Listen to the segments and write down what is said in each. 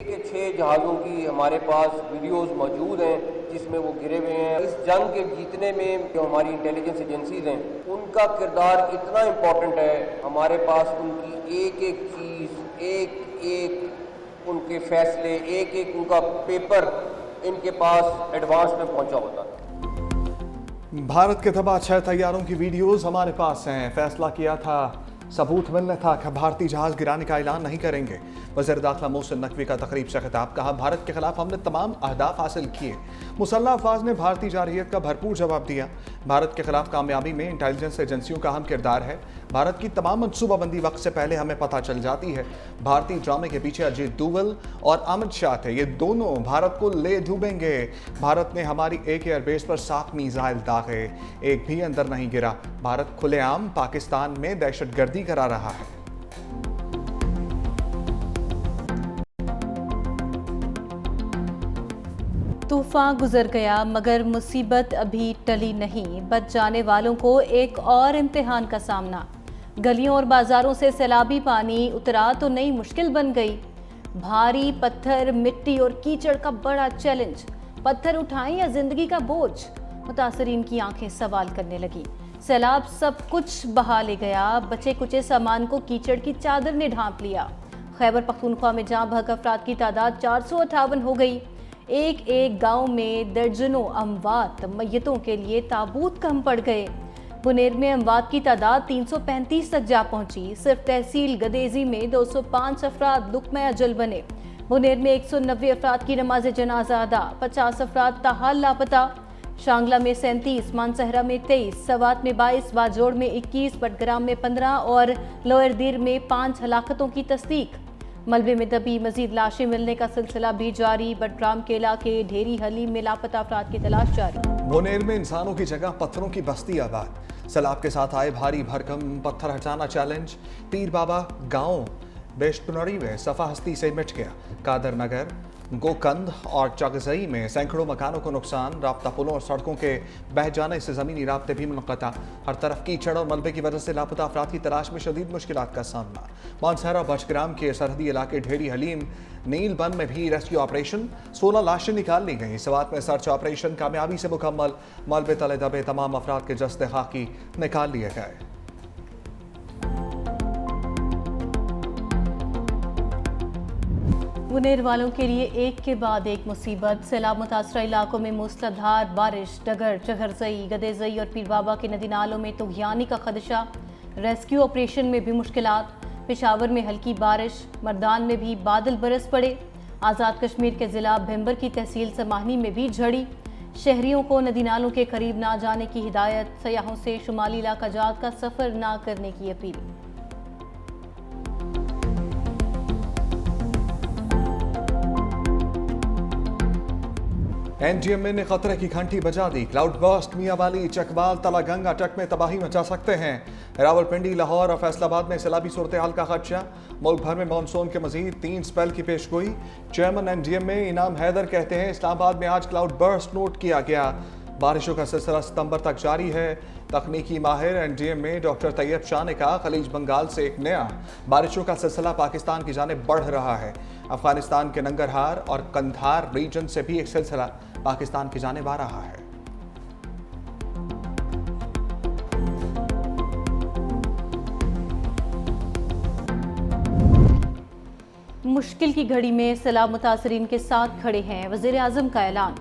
के 6 जहाज़ों की हमारे पास वीडियोस मौजूद हैं जिसमें वो गिरे हुए हैं। इस जंग के जीतने में जो हमारी इंटेलिजेंस एजेंसीज हैं उनका किरदार इतना इम्पोर्टेंट है। हमारे पास उनकी एक एक चीज़, एक एक उनके फैसले, एक एक उनका पेपर इनके पास एडवांस में पहुंचा होता है। भारत के तबाह 6 तैयारों की वीडियोस हमारे पास हैं। फैसला किया था, सबूत मिलने था कि भारतीय जहाज गिराने का ऐलान नहीं करेंगे। वज़ीर दाखिला मोहसिन नकवी का तकरीब से खिताब, कहा भारत के खिलाफ हमने तमाम अहदाफ हासिल किए। मुसल्लह अफवाज ने भारतीय जारहियत का भरपूर जवाब दिया। भारत के खिलाफ कामयाबी में इंटेलिजेंस एजेंसियों का अहम किरदार है। भारत की तमाम मनसूबाबंदी वक्त से पहले हमें पता चल जाती है। भारतीय ड्रामे के पीछे अजीत डोवल और अमित शाह थे, ये दोनों भारत को ले डूबेंगे। भारत ने हमारी एक एयरबेस पर 7 मिसाइल दागे, एक भी अंदर नहीं गिरा। भारत खुलेआम पाकिस्तान में दहशतगर्दी करा रहा है। तूफान गुजर गया मगर मुसीबत अभी टली नहीं। बच जाने वालों को एक और इम्तिहान का सामना। गलियों और बाजारों से सैलाबी पानी उतरा तो नई मुश्किल बन गई। भारी पत्थर, मिट्टी और कीचड़ का बड़ा चैलेंज। पत्थर उठाएं या जिंदगी का बोझ? मुतासरीन की आंखें सवाल करने लगी। सैलाब सब कुछ बहा ले गया। बचे कुचे सामान को कीचड़ की चादर ने ढांप लिया। खैबर पख्तूनख्वा में जहां भग अफराद की तादाद 458 हो गई। एक एक गांव में दर्जनों अमवात मैयतों के लिए ताबूत कम पड़ गए। बुनेर में अमवात की तादाद 335 तक जा पहुंची। सिर्फ तहसील गदेजी में 205 अफराद लुक़्मा अजल बने। बुनेर में 190 अफराद की नमाज जनाजा अदा, 50 अफराद ताहाल लापता। शांगला में 37, मानसहरा में 23, सवात में 22, बाजोड़ में 21, बटग्राम में 15 और लोअर दीर में 5 हलाकतों की तस्दीक। मलबे में दबी मजीद लाशें मिलने का सिलसिला भी जारी। बटग्राम के इलाके ढेरी हलीम में लापता अफराद की तलाश जारी। बुनेर में इंसानों की जगह पत्थरों की बस्ती आबाद। सैलाब के साथ आए भारी भरकम पत्थर हटाना चैलेंज। पीर बाबा गांव बेशतुनड़ी में सफा हस्ती से मिट गया। कादर नगर, गोकंद और चगजई में सैकड़ों मकानों को नुकसान। राब्ता पुलों और सड़कों के बह जाने से ज़मीनी राब्ते भी मुनक़ता। हर तरफ कीचड़ और मलबे की वजह से लापता अफराद की तलाश में शदीद मुश्किलात का सामना। मानसहरा बचग्राम के सरहदी इलाके ढेरी हलीम नीलबंद में भी रेस्क्यू ऑपरेशन। 16 लाशें निकाल ली गई। सवात में सर्च ऑपरेशन कामयाबी से मुकम्मल। मलबे तले दबे तमाम अफराद के जस्ते खाकी निकाल लिए गए। बुनेर वालों के लिए एक के बाद एक मुसीबत। सैलाब मुतासरा इलाकों में मूसलाधार बारिश। डगर, चगरजई, गदेजई और पीर बाबा के नदी नालों में तुग़यानी का खदशा। रेस्क्यू ऑपरेशन में भी मुश्किलात। पेशावर में हल्की बारिश, मर्दान में भी बादल बरस पड़े। आज़ाद कश्मीर के ज़िला भिम्बर की तहसील समाहनी में भी झड़ी। शहरियों को नदी नालों के करीब ना जाने की हिदायत। सयाहों से शुमाली इलाका जात का सफ़र ना करने की अपील। एनडीएमए ने खतरे की घंटी बजा दी। क्लाउड बर्स्ट मियांवाली, चकबाल, तलागंग अटक में तबाही मचा सकते हैं। रावलपिंडी, लाहौर और फैसलाबाद में सैलाबी सूरत हाल का खदशा। मुल्क भर में मानसून के मजीद 3 स्पेल की पेशगोई। चेयरमैन एनडीएमए इनाम हैदर कहते हैं इस्लामाबाद में आज क्लाउड बर्स्ट नोट किया गया। बारिशों का सिलसिला सितंबर तक जारी है। तकनीकी माहिर एनडीएमए डॉक्टर तैयब शाह ने कहा खलीज बंगाल से एक नया बारिशों का सिलसिला पाकिस्तान की जानिब बढ़ रहा है। अफगानिस्तान के नंगरहार और कंधार रीजन से भी एक सिलसिला पाकिस्तान की जानिब आ रहा है। मुश्किल की घड़ी में सैलाब मुतासरीन के साथ खड़े हैं। वज़ीर आज़म का ऐलान।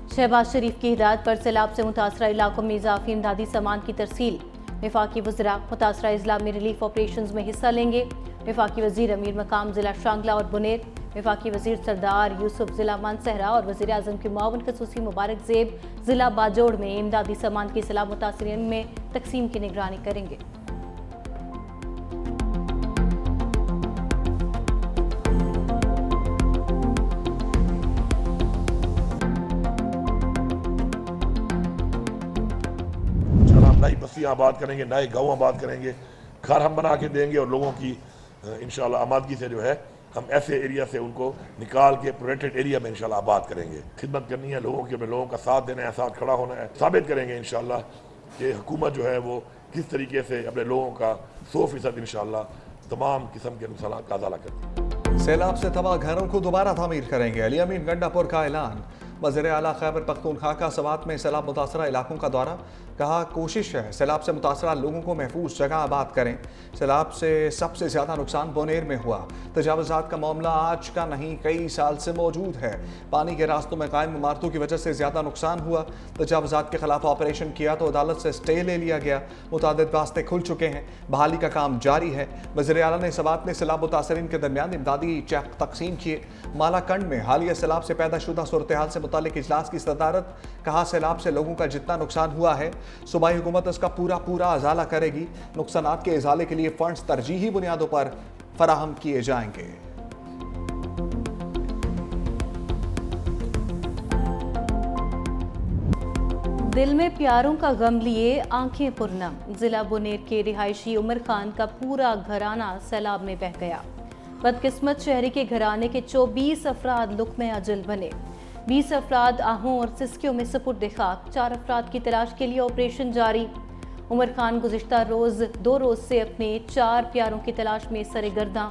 शहबाज शरीफ की हिदायत पर सैलाब से मुतासरा इलाकों में इजाफी इमदादी सामान की तरसील। वफाकी वज़रा मुतासरा अजला में रिलीफ ऑपरेशन में हिस्सा लेंगे। वफाकी वज़ीर अमीर मकाम ज़िला शांगला और बुनेर, वफाकी वज़ीर सरदार यूसुफ ज़िला मानसहरा और वज़ीर आज़म के मुआवन खसूसी मुबारक ज़ेब ज़िला बाजोड़ में इमदादी सामान की सैलाब मुतासरीन में तकसीम की निगरानी करेंगे। नई बस्तियाँ आबाद करेंगे, नए गाँव आबाद करेंगे, घर हम बना के देंगे और लोगों की इंशाल्लाह आबादगी से जो है हम ऐसे एरिया से उनको निकाल के प्रोटेक्टेड एरिया में इंशाल्लाह आबाद करेंगे। खिदमत करनी है लोगों की, अपने लोगों का साथ देना है, साथ खड़ा होना है। साबित करेंगे इंशाल्लाह कि हुकूमत जो है वो किस तरीके से अपने लोगों का 100% इंशाल्लाह तमाम किस्म के नुकसान का अज़ाला करती है। सैलाब से तबाह घरों को दोबारा तामीर करेंगे, अली अमीन गंडापुर का ऐलान। वज़ीर आला खैबर पख्तूनख्वा का सवात में सैलाब मुतासरा इलाकों का दौरा, कहा कोशिश है सैलाब से मुतासरा लोगों को महफूज जगह आबाद करें। सैलाब से सबसे ज़्यादा नुकसान बोनेर में हुआ। तजावुज़ात का मामला आज का नहीं, कई साल से मौजूद है। पानी के रास्तों में कायम इमारतों की वजह से ज़्यादा नुकसान हुआ। तजावुज़ात के खिलाफ ऑपरेशन किया तो अदालत से स्टे ले लिया गया। मुतादिद रास्ते खुल चुके हैं, बहाली का काम जारी है। वज़ीर आला ने सवात में सैलाब मुतासरीन के दरमियान इमदादी चेक तकसीम किए। मालाकंड में हालिया सैलाब से पैदा शुदा सूरत हाल से मुतालिक इजलास की सदारत, कहा सैलाब से लोगों का जितना नुकसान हुआ है सूबाई हुकूमत उसका पूरा अजाला करेगी। नुकसानात के इजाले के लिए फंड्स तरजीही बुनियादों पर फराहम किए जाएंगे। दिल में प्यारों का गम लिए आंखें पुरनम, जिला बुनेर के रिहायशी उमर खान का पूरा घराना सैलाब में बह गया। बदकिस्मत शहरी के घराने के 24 अफराद लुक़्मे अजल बने। 20 अफराद आहों और सिस्कियों में सुपुर्द खाक। 4 अफराद की तलाश के लिए ऑपरेशन जारी। उमर खान गुज़िश्ता दो रोज़ से अपने 4 प्यारों की तलाश में सरगर्दा।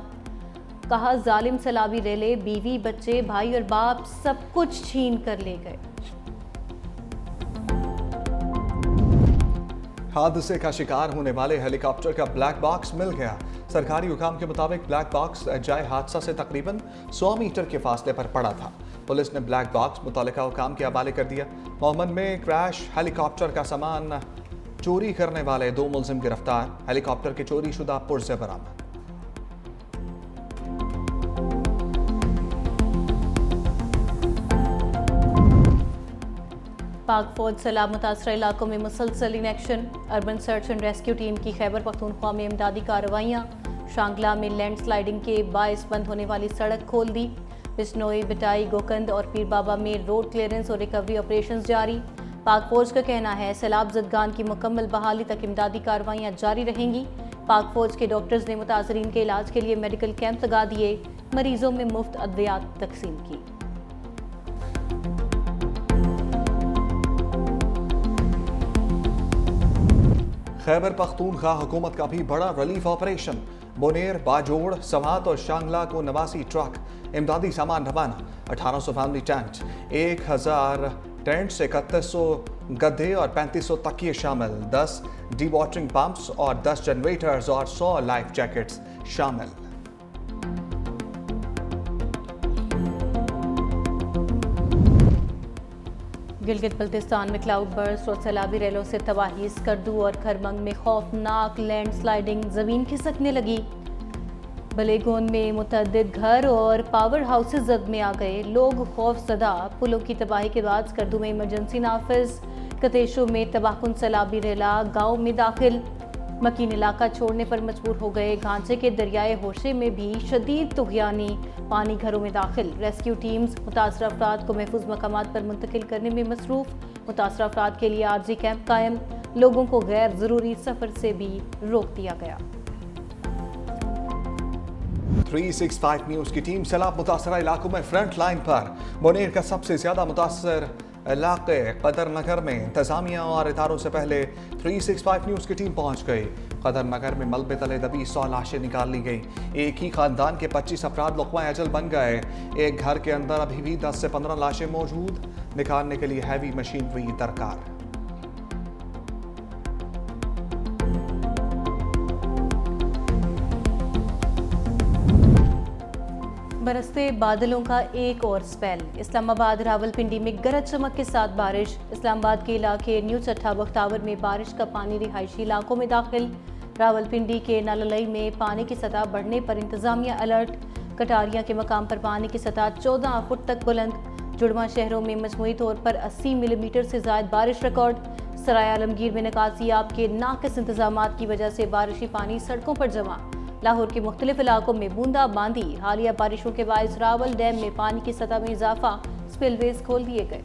कहा जालिम सैलाबी रेले बीवी, बच्चे, भाई और बाप सब कुछ छीन कर ले गए। हादसे का शिकार होने वाले हेलीकॉप्टर का ब्लैक बॉक्स मिल गया। सरकारी हुकाम के मुताबिक ब्लैक बॉक्स जाए हादसा से तकरीबन 100 मीटर के फासले पर पड़ा था। पुलिस ने ब्लैक बॉक्स मुतल्लिका हुकाम के हवाले कर दिया। मोहम्मद में क्रैश हेलीकॉप्टर का सामान चोरी करने वाले 2 मुलजिम गिरफ्तार। हेलीकॉप्टर के चोरी शुदा पुर्जे बरामद। पाक फौज सैलाब मुतासरा इलाकों में मुसलसल in action. Urban search and rescue team की खैबर पख्तूनख्वा में इमदादी कार्रवाइयाँ। शांगला में लैंड स्लाइडिंग के बायस बंद होने वाली सड़क खोल दी। बिश्नोई, बिटाई, गोकंद और पीर बाबा में रोड क्लियरेंस और रिकवरी ऑपरेशन जारी। पाक फौज का कहना है सैलाब ज़दगान की मुकम्मल बहाली तक इमदादी कार्रवाइयाँ जारी रहेंगी। पाक फौज के डॉक्टर्स ने मुतासरीन के इलाज के लिए मेडिकल कैंप लगा दिए। मरीजों में मुफ्त अद्वियात तकसीम की। खैबर पख्तूनख्वा हुकूमत का भी बड़ा रिलीफ ऑपरेशन। बोनेर, बाजोड़, सवात और शांगला को 89 ट्रक इमदादी सामान रवाना। 1800 फैमिली टेंट, 1000 टेंट से 3100 गद्दे और 3500 तकिए शामिल। 10 डी वाटरिंग पंप्स और 10 जनरेटर्स और 100 लाइफ जैकेट्स शामिल। गिलगित बल्तिस्तान में क्लाउड बर्स्ट और सैलाबी रेलों से तबाही। स्कर्दू और खरमंग में खौफनाक लैंड स्लाइडिंग, जमीन खिसकने लगी। बलेगोन में मुतअद्दिद घर और पावर हाउसेज जद में आ गए। लोग खौफजदा। पुलों की तबाही के बाद स्कर्दू में इमरजेंसी नाफिज। कतेशों में तबाहकुन सैलाबी रेला गाँव में दाखिल। मकीन इलाका छोड़ने पर मजबूर हो गए। घांचे के दरियाए होशे में भी शदीद तुग़यानी, पानी घरों में दाखिल। रेस्क्यू टीम्स मुतासरा अफराद को महफूज मकामात पर मुंतकिल करने में मसरूफ। मुतासरा अफराद के लिए आर्जी कैंप कायम। लोगों को गैर ज़रूरी सफ़र से भी रोक दिया गया। 365 न्यूज़ की टीम सैलाब मुतासरा इलाकों में फ्रंट लाइन पर। बोनेर का सबसे ज़्यादा मुतासर इलाके कदर नगर में इंतजामिया और इदारों से पहले 365 न्यूज़ की टीम पहुंच गई। कदर नगर में मलबे तले दबी 100 लाशें निकाल ली गई। एक ही खानदान के 25 अफराद लुक़्मा अजल बन गए। एक घर के अंदर अभी भी 10 से 15 लाशें मौजूद। निकालने के लिए हैवी मशीनरी दरकार। बरसते बादलों का एक और स्पेल। इस्लामाबाद रावलपिंडी में गरज चमक के साथ बारिश। इस्लामाबाद के इलाके न्यू चट्टा बख्तावर में बारिश का पानी रिहायशी इलाकों में दाखिल। रावलपिंडी के नाललई में पानी की सतह बढ़ने पर इंतजामिया अलर्ट। कटारिया के मकाम पर पानी की सतह 14 फुट तक बुलंद। जुड़वा शहरों में मजमूई तौर पर 80 मिलीमीटर से ज़ायद बारिश रिकॉर्ड। सराय आलमगीर में निकासियाब के नाकिस इंतजामात की वजह से बारिशी पानी सड़कों पर जमा। लाहौर के मुख्तलिफ इलाकों में बूंदाबांदी। हालिया बारिशों के बायस रावल डैम में पानी की सतह में इजाफा। स्पिलवेज खोल दिए गए।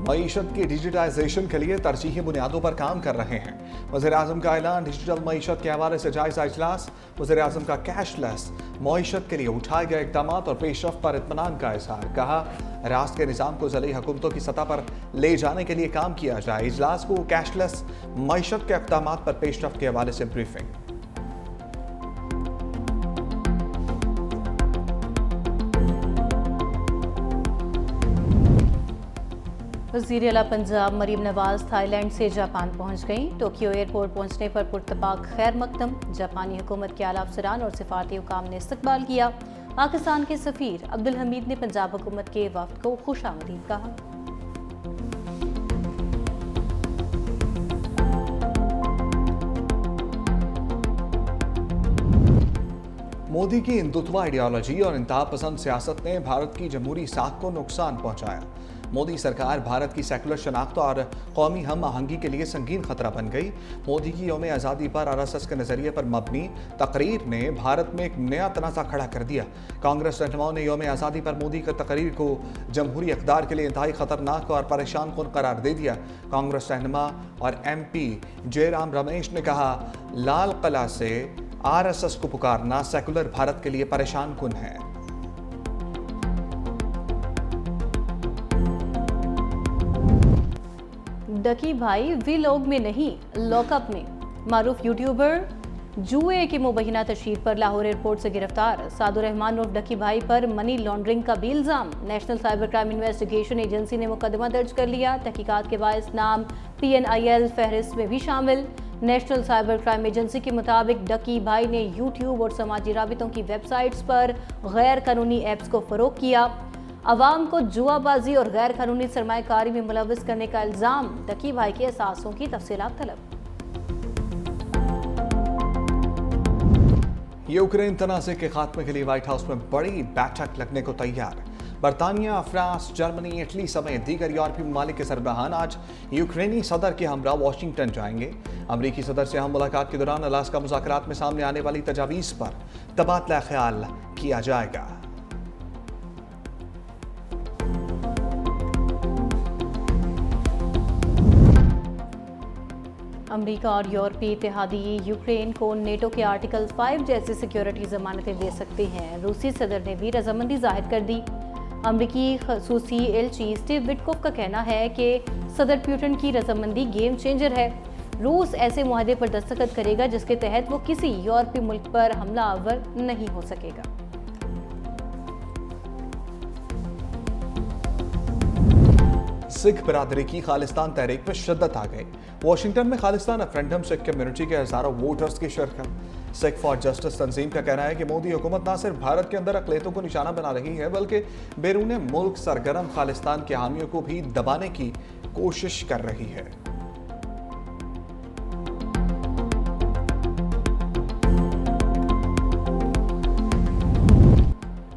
मईशत की डिजिटाइजेशन के लिए तरजीही बुनियादों पर काम कर रहे हैं। वज़ीर-ए-आज़म का ऐलान, डिजिटल मईशत के हवाले से जायजा इजलास। वज़ीर-ए-आज़म का कैशलेस मईशत के लिए उठाए गए इक़दाम और पेशरफ्त पर इत्मीनान का इज़हार। कहा, राष्ट्र के निज़ाम को ज़िली हुकूमतों की सतह पर ले जाने के लिए काम किया जाए। इजलास को कैशलेस मईशत के इक़दाम पर पेशरफ्त के हवाले से ब्रीफिंग। वज़ीर आला पंजाब मरीम नवाज थाईलैंड से जापान पहुंच गईं। टोक्यो एयरपोर्ट पहुंचने पर पुरतपाक खैर मकदम। जापानी हुकूमत के आला अफसरान और सिफारती हुकाम ने इस्तकबाल किया। पाकिस्तान के सफ़ीर अब्दुल हमीद ने पंजाब हुकूमत के वफ़द को खुशामदीद कहा। मोदी की हिंदुत्व आइडियोलॉजी और इंतहा पसंद सियासत ने भारत की जमहूरी साख को नुकसान पहुंचाया। मोदी सरकार भारत की सेकुलर शनाख्त और कौमी हम आहंगी के लिए संगीन खतरा बन गई। मोदी की यौम आज़ादी पर RSS के नज़रिए पर मबनी तकरीर ने भारत में एक नया तनाज़ा खड़ा कर दिया। कांग्रेस रहनुमाओं ने यौम आज़ादी पर मोदी की तकरीर को जमहूरी इक़्तिदार के लिए इंतहाई खतरनाक और परेशान कुन करार दे दिया। कांग्रेस रहनुमा और MP जयराम रमेश ने कहा, लाल किला से RSS को पुकारना सेकुलर भारत के लिए परेशान कुन है। डकी भाई व्लॉग में नहीं, लॉकअप में। मारूफ यूट्यूबर जुए की मुबैना तशहीर पर लाहौर एयरपोर्ट से गिरफ्तार। सादुर रहमान उर्फ डकी भाई पर मनी लॉन्ड्रिंग का भी इल्ज़ाम। National cyber crime investigation agency ने मुकदमा दर्ज कर लिया। तहकीकात के बायस नाम PNIL फहरिस्त में भी शामिल। नेशनल साइबर क्राइम एजेंसी के मुताबिक डकी भाई ने यूट्यूब और समाजी राबितों की वेबसाइट्स पर गैर कानूनी ऐप्स को फ़रोग किया। अवाम को जुआबाजी और गैर कानूनी सरमायाकारी में मुलव्वस करने का इल्ज़ाम। डकी भाई के असासों की तफसीलात तलब। यूक्रेन तनाज़े के खात्मे के लिए व्हाइट हाउस में बड़ी बैठक लगने को तैयार। बरतानिया, फ्रांस, जर्मनी, इटली समेत दीगर यूरोपीय ममालिक के सरबराहान आज यूक्रेनी सदर के हमरा वाशिंगटन जाएंगे। अमरीकी सदर से अहम मुलाकात के दौरान अलास्का मुज़ाकरात में सामने आने वाली तजावीज़ पर तबादला ख्याल किया जाएगा। अमेरिका और यूरोपीय इत्तेहादी यूक्रेन को नेटो के आर्टिकल 5 जैसी सिक्योरिटी ज़मानतें दे सकते हैं। रूसी सदर ने भी रजामंदी जाहिर कर दी। अमरीकी खसूसी एलची स्टीव विटकोफ का कहना है कि सदर पुतिन की रजामंदी गेम चेंजर है। रूस ऐसे मुआहदे पर दस्तखत करेगा जिसके तहत वो किसी यूरोपीय मुल्क पर हमला आवर नहीं हो सकेगा। सिख बरादरी की खालिस्तान तहरीक में शिद्दत आ गई। वाशिंगटन में खालिस्तान रेफरेंडम सिख कम्युनिटी के हजारों वोटर्स की शिरकत। सिख फॉर जस्टिस तंजीम का कहना है कि मोदी हुकूमत न सिर्फ भारत के अंदर अक़लियतों को निशाना बना रही है बल्कि बैरून मुल्क सरगर्म खालिस्तान के हामियों को भी दबाने की कोशिश कर रही है।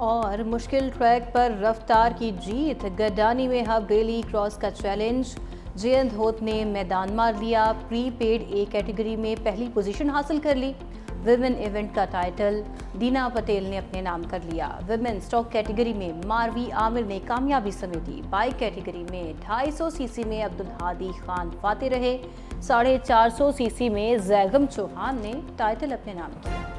और मुश्किल ट्रैक पर रफ्तार की जीत। गडानी में हब बेली क्रॉस का चैलेंज। जयंत होत ने मैदान मार लिया। प्री पेड A कैटेगरी में पहली पोजीशन हासिल कर ली। विमेन इवेंट का टाइटल दीना पटेल ने अपने नाम कर लिया। विमेन स्टॉक कैटेगरी में मारवी आमिर ने कामयाबी समेटी। बाइक कैटेगरी में 250 सीसी में अब्दुल हादी खान फाते रहे। 450 सीसी में जैगम चौहान ने टाइटल अपने नाम किया।